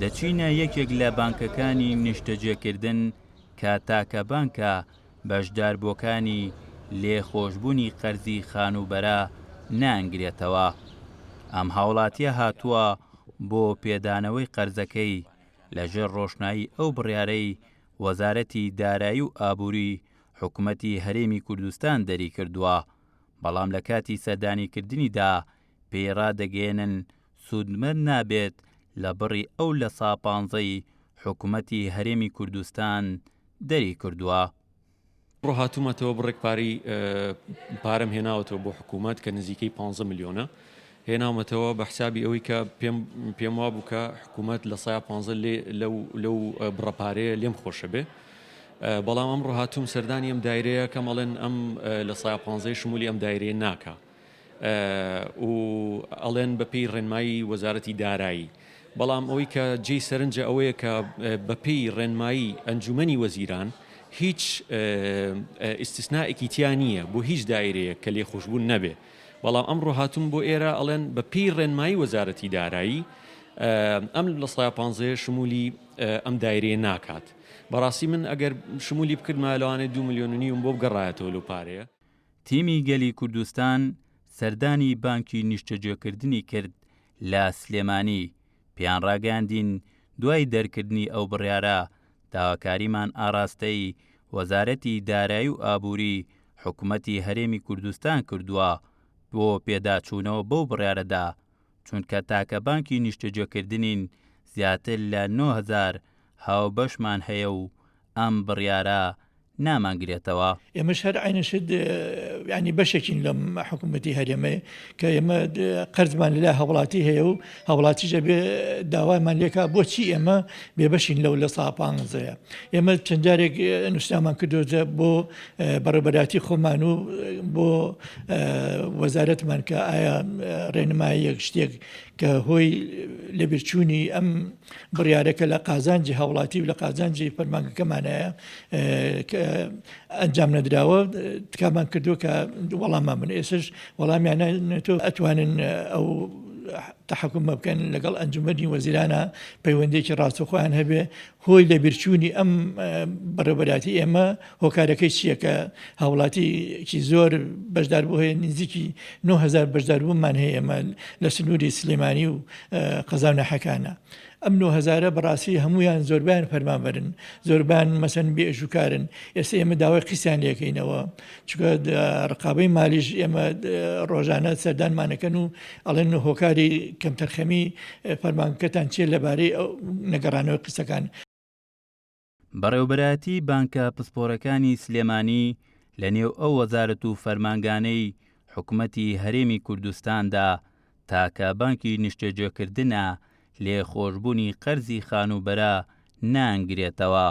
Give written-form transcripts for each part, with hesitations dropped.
دەچینە یەکێک لە بانکەکانی نیشتەجێکردن کە تاکە بانکە بەشداربووەکانی لێخۆشبوونی قەرزی خانوبەرە نانگرێتەوە. ئەم هاوڵاتیە هاتووە بۆ پێدانەوەی قەرزەکەی لەژێر ڕۆشنایی ئەو بڕیارەی وەزارەتی دارایی و ئابووری حکوومەتی هەرێمی کوردستان دەری کردووە، بەڵام لە کاتی سەردانیکردنیدا پێی ڕادەگەێنن سوودمەند نابێت لە بڕی ئەو لە ساپانزەی حکوومەتی هەرێمی کوردستان دەری کردووە. ڕۆهاتوومەتەوە بڕێک پارەم هێناوەتەوە بۆ حکوومەت کە نزیکەی 15 میلیۆنە هێناومەتەوە بە حسابی ئەوەی کە پێم وا بوو کە حکوومەت لە 15 لەو بڕەپارەیە لێم خۆشە بێ، بەڵام ئەم ڕۆهاتووم سەردانی ئەم دایرەیە کە مەڵێن ئەم لە 15 شمولی ئەم دایرەیە ناکە و ئەڵێن بەپێی ڕێنمایی وەزارەتی دارایی، بەڵام ئەوەی کە جێی سەرنجە ئەوەیە کە بەپێی ڕێنمایی ئەنجومەنی وەزیران هیچ ئیستیسنائێکی تیا نییە بۆ هیچ دایرەیە کە لێخۆشبوون نەبێ، بەڵام ئەم ڕۆهاتووم بۆ ئێرە ئەڵێن بەپێی ڕێنمایی وەزارەتی دارایی ئەم لە 15 شمولی ئەم دایرەیە ناکات. بەڕاستی من ئەگەر شمولی بکردمە لەوانێت 2 میلیۆن و نیوم بۆ بگەڕایەتەوە لەو پارەیە. تیمی گەلی کوردستان سەردانی بانکی نیشتەجێکردنی کرد لە سلێمانی، پێیان ڕاگەاندین دوای دەرکردنی ئەو بڕیارە داواکاریمان ئاراستەی وەزارەتی دارایی و ئابووری حکوومەتی هەرێمی کوردستان کردووە بۆ پێداچوونەوە بەو بڕیارەدا، چونکە تاکە بانکی نیشتەجێکردنین زیاتر لە 9,000 هاوبەشمان هەیە و ئەم بڕیارە نامانگرێتەوە. ئێمەش هەر عینەشت ینی بەشێکین لەم حکوومەتی هەرێمەیە کە ئێمە قەرزمان لە هەوڵاتی هەیە و هەوڵاتیژە بێ داوایمان لێکا بۆچی ئێمە بێبەشین لەو لە ساپانزەیە. ئێمە چەند جارێک نووسرامان کردوتە بۆ بەڕێبەراتی خۆمان و بۆ وەزارەتمان کە ئایا ڕێنماییەک شتێک کە هۆی لەبیرچوونی ئەم بڕیارەکە لە قازانجی هەوڵاتی و لە قازانجی فەرمانگەکەمانەیە ئەنجام نەدراوە تکامان کردو کە وەڵامان من ئێسش وەڵامیانە ئەتوانن ئەو تحکومە بکەن لەگەڵ ئەنجومەنی وەزیرانە پەیوەندێکی ڕاستەخۆیان هەبێ هۆی لەبیرچوونی ئەم بەڕێبەراتی ئێمە هۆکارەکەی چییە کە هاوڵاتیکی زۆر بەشدار بوو هەیە نزیکی 9,000 بەشداربوومان هەیە ئێمە لە سنووری سلێمانی و قەزاونەحەکانە. ئەم 9,000 بەڕاستی هەمویان زۆربیان فەرمانبەرن، زۆربیان مەسەن بێژوکارن، ئێستا ئێمە داوای قیسیان لێکەینەوە چکە ڕقابەی مالیش ئێمە ڕۆژانە سەردانمانەکەن و ئەڵێن هۆکاری کەمتەرخەمی فەرمانگەکەتان چیە لەبارەی ئەو نەگەڕانەوەی قسەکان. بەڕێوەبەراتی بانکە پسپۆرەکانی سلێمانی لە نێو ئەو وەزارەت و فەرمانگانەی حکوومەتی هەرێمی کوردستاندا تاکە بانکی نیشتەجێکردنە لێخۆشبوونی قەرزی خانوبەرە نانگرێتەوە.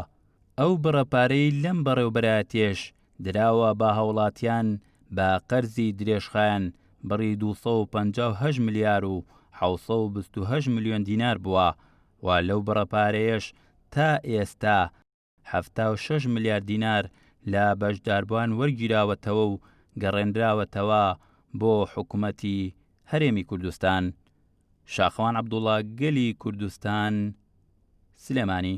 ئەو بڕەپارەی لەم بەڕێوەبەراتێش دراوە بە هەوڵاتیان بە قەرزی درێژخایەن بڕی 258 ملیار و 728 میلیۆن دینار بووە و لەو بڕەپارەیەش تا ئێستا 76 میلیارد دینار لە بەشداربووان وەرگیراوەتەوە و گەڕێنراوەتەوە بۆ حکوومەتی هەرێمی کوردستان. شاخەوان عەبدوڵڵا، گەلی کوردستان، سلێمانی.